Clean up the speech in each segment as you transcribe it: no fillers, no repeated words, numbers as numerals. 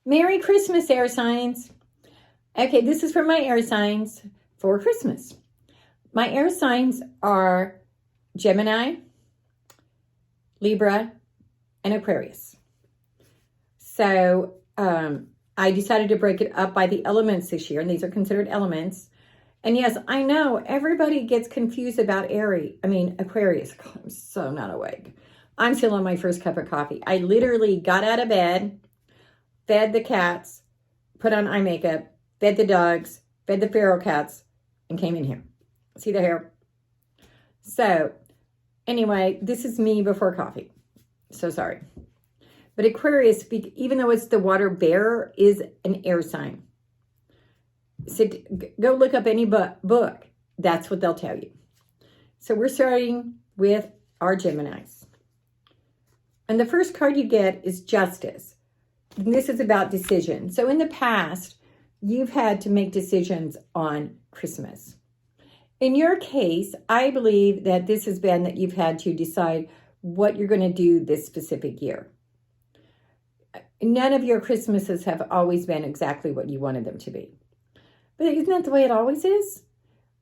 Merry Christmas, air signs. Okay, this is for my air signs for Christmas. My air signs are Gemini, Libra, and Aquarius. So I decided to break it up by the elements this year, and these are considered elements. And yes, I know everybody gets confused about Aquarius. I'm so not awake. I'm still on my first cup of coffee. I literally got out of bed, fed the cats, put on eye makeup, fed the dogs, fed the feral cats, and came in here. See the hair? So anyway, this is me before coffee. So sorry. But Aquarius, even though it's the water bearer, is an air sign. So go look up any book. That's what they'll tell you. So we're starting with our Geminis. And the first card you get is Justice. And this is about decision. So in the past, you've had to make decisions on Christmas. In your case, I believe that this has been that you've had to decide what you're going to do this specific year. None of your Christmases have always been exactly what you wanted them to be. But isn't that the way it always is?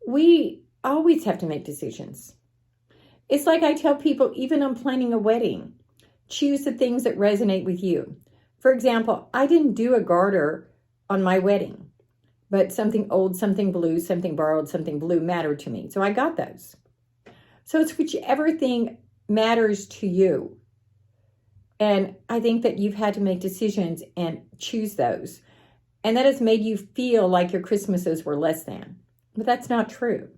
We always have to make decisions. It's like I tell people, even on planning a wedding, choose the things that resonate with you. For example, I didn't do a garter on my wedding, but something old, something blue, something borrowed, something blue mattered to me. So I got those. So it's whichever thing matters to you. And I think that you've had to make decisions and choose those. And that has made you feel like your Christmases were less than. But that's not true.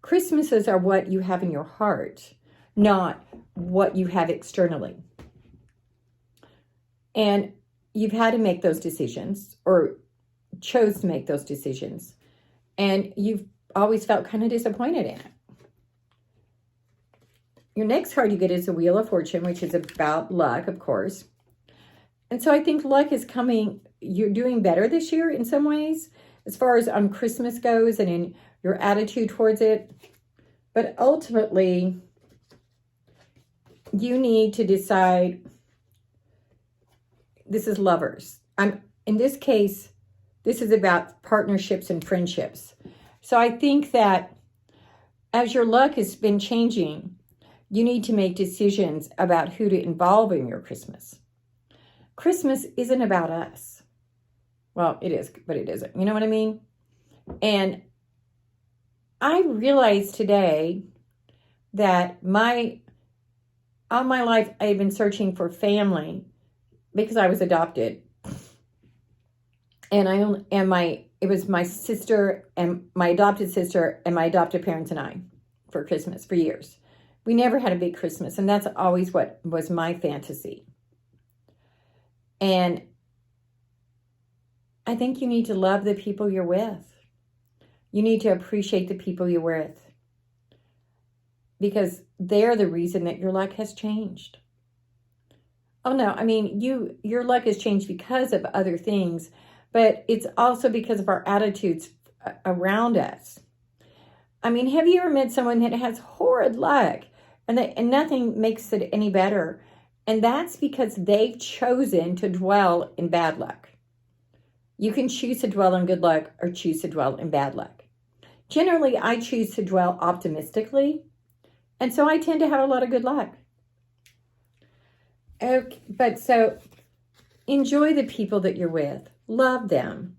Christmases are what you have in your heart, not what you have externally. And you've had to make those decisions, or chose to make those decisions. And you've always felt kind of disappointed in it. Your next card you get is the Wheel of Fortune, which is about luck, of course. And so I think luck is coming. You're doing better this year in some ways, as far as on Christmas goes and in your attitude towards it. But ultimately, you need to decide. This is lovers. In this case, this is about partnerships and friendships. So I think that as your luck has been changing, you need to make decisions about who to involve in your Christmas. Christmas isn't about us. Well, it is, but it isn't. You know what I mean? And I realized today that all my life I've been searching for family because I was adopted. And it was my sister and my adopted sister and my adopted parents and I for Christmas for years. We never had a big Christmas, and that's always what was my fantasy. And I think you need to love the people you're with. You need to appreciate the people you're with, because they're the reason that your luck has changed. Oh no, your luck has changed because of other things, but it's also because of our attitudes around us. Have you ever met someone that has horrid luck and nothing makes it any better? And that's because they've chosen to dwell in bad luck. You can choose to dwell in good luck or choose to dwell in bad luck. Generally, I choose to dwell optimistically, and so I tend to have a lot of good luck. Okay, but so enjoy the people that you're with. Love them.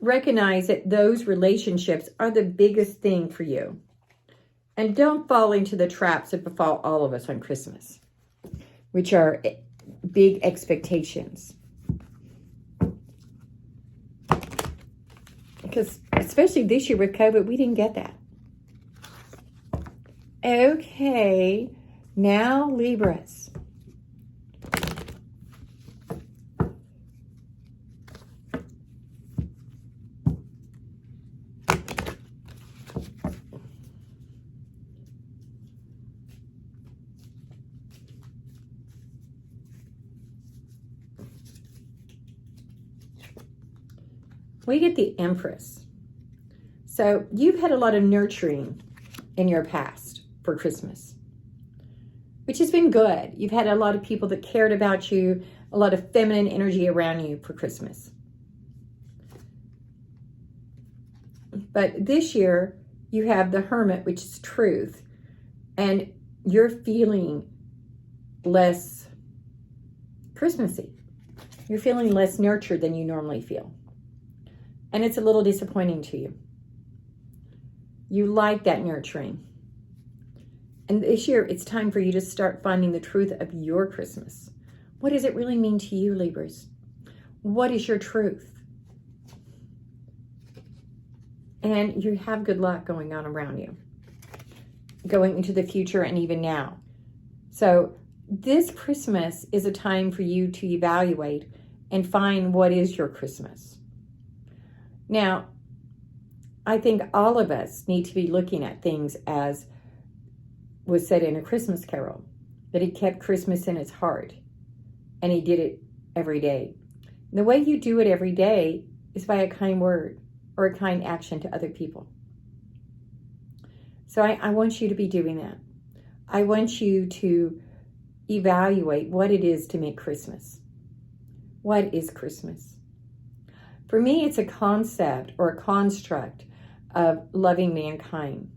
Recognize that those relationships are the biggest thing for you. And don't fall into the traps that befall all of us on Christmas, which are big expectations. Because especially this year with COVID, we didn't get that. Okay, now Libras. We get the Empress. So you've had a lot of nurturing in your past for Christmas, which has been good. You've had a lot of people that cared about you, a lot of feminine energy around you for Christmas. But this year, you have the Hermit, which is truth, and you're feeling less Christmassy. You're feeling less nurtured than you normally feel. And it's a little disappointing to you. You like that nurturing. And this year, it's time for you to start finding the truth of your Christmas. What does it really mean to you, Libras? What is your truth? And you have good luck going on around you, going into the future and even now. So this Christmas is a time for you to evaluate and find what is your Christmas. Now, I think all of us need to be looking at things as was said in A Christmas Carol, that he kept Christmas in his heart and he did it every day. And the way you do it every day is by a kind word or a kind action to other people. So I want you to be doing that. I want you to evaluate what it is to make Christmas. What is Christmas? For me, it's a concept or a construct of loving mankind.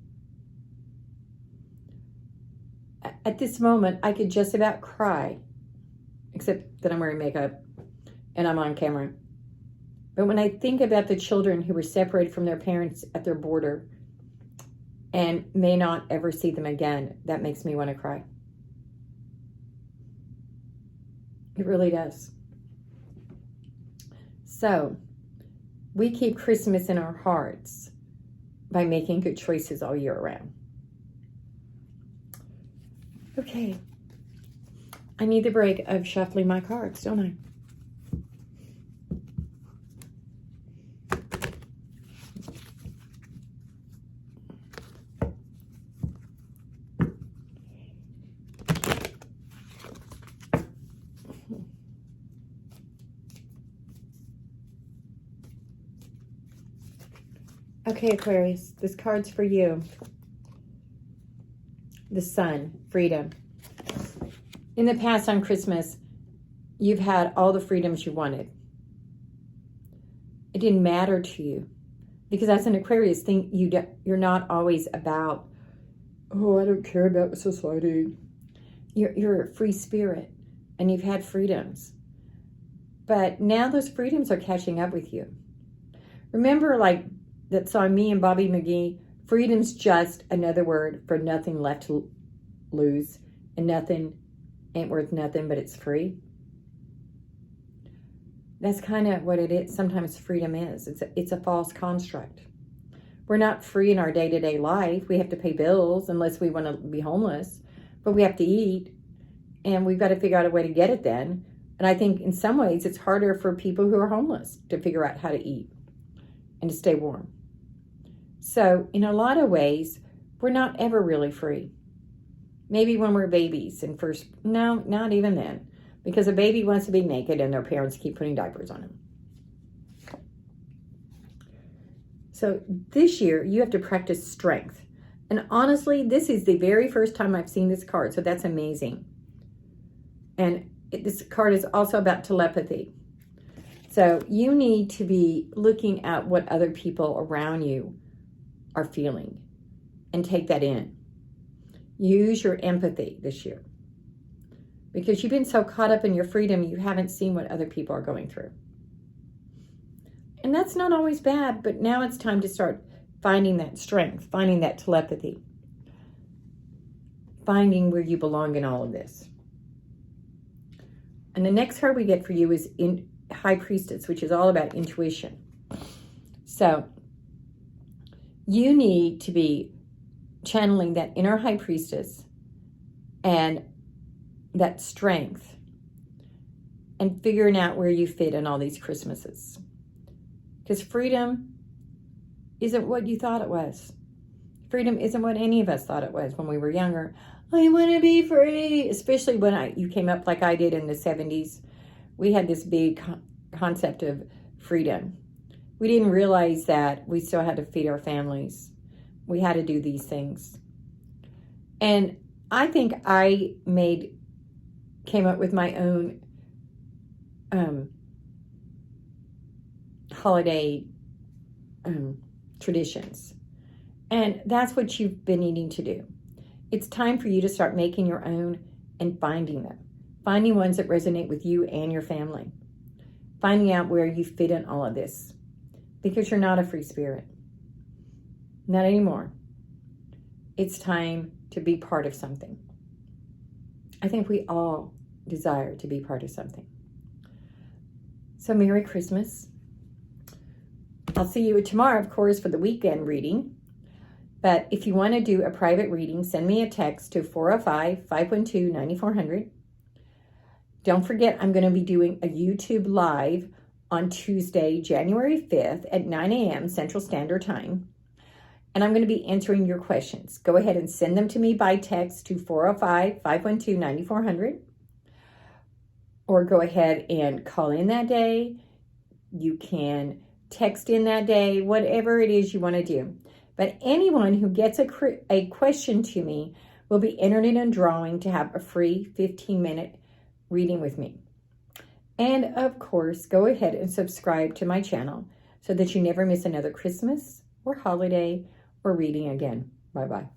At this moment, I could just about cry, except that I'm wearing makeup and I'm on camera. But when I think about the children who were separated from their parents at their border and may not ever see them again, that makes me want to cry. It really does. So, we keep Christmas in our hearts by making good choices all year round. Okay, I need the break of shuffling my cards, don't I? Okay, Aquarius, this card's for you. The Sun, freedom. In the past on Christmas, you've had all the freedoms you wanted. It didn't matter to you. Because as an Aquarius, you're not always about, oh, I don't care about society. You're a free spirit, and you've had freedoms. But now those freedoms are catching up with you. Remember, like that song, Me and Bobby McGee, freedom's just another word for nothing left to lose, and nothing ain't worth nothing, but it's free. That's kind of what it is. Sometimes freedom is. It's a false construct. We're not free in our day-to-day life. We have to pay bills unless we want to be homeless, but we have to eat, and we've got to figure out a way to get it then. And I think in some ways it's harder for people who are homeless to figure out how to eat and to stay warm. So in a lot of ways, we're not ever really free. Maybe when we're babies and first, no, not even then. Because a baby wants to be naked and their parents keep putting diapers on them. So this year, you have to practice strength. And honestly, this is the very first time I've seen this card, so that's amazing. And this card is also about telepathy. So you need to be looking at what other people around you are feeling and take that in. Use your empathy this year. Because you've been so caught up in your freedom, you haven't seen what other people are going through. And that's not always bad, but now it's time to start finding that strength, finding that telepathy, finding where you belong in all of this. And the next card we get for you is in High Priestess, which is all about intuition. So you need to be channeling that inner High Priestess and that strength and figuring out where you fit in all these Christmases. Because freedom isn't what you thought it was. Freedom isn't what any of us thought it was when we were younger. I want to be free. Especially when you came up like I did in the 70s. We had this big concept of freedom. We didn't realize that we still had to feed our families. We had to do these things. And I think I came up with my own holiday traditions. And that's what you've been needing to do. It's time for you to start making your own and finding them. Finding ones that resonate with you and your family. Finding out where you fit in all of this. Because you're not a free spirit. Not anymore. It's time to be part of something. I think we all desire to be part of something. So Merry Christmas. I'll see you tomorrow, of course, for the weekend reading. But if you want to do a private reading, send me a text to 405-512-9400. Don't forget, I'm going to be doing a YouTube Live on Tuesday, January 5th at 9 a.m. Central Standard Time. And I'm going to be answering your questions. Go ahead and send them to me by text to 405-512-9400. Or go ahead and call in that day. You can text in that day, whatever it is you want to do. But anyone who gets a question to me will be entered in a drawing to have a free 15-minute reading with me. And of course, go ahead and subscribe to my channel so that you never miss another Christmas or holiday or reading again. Bye-bye.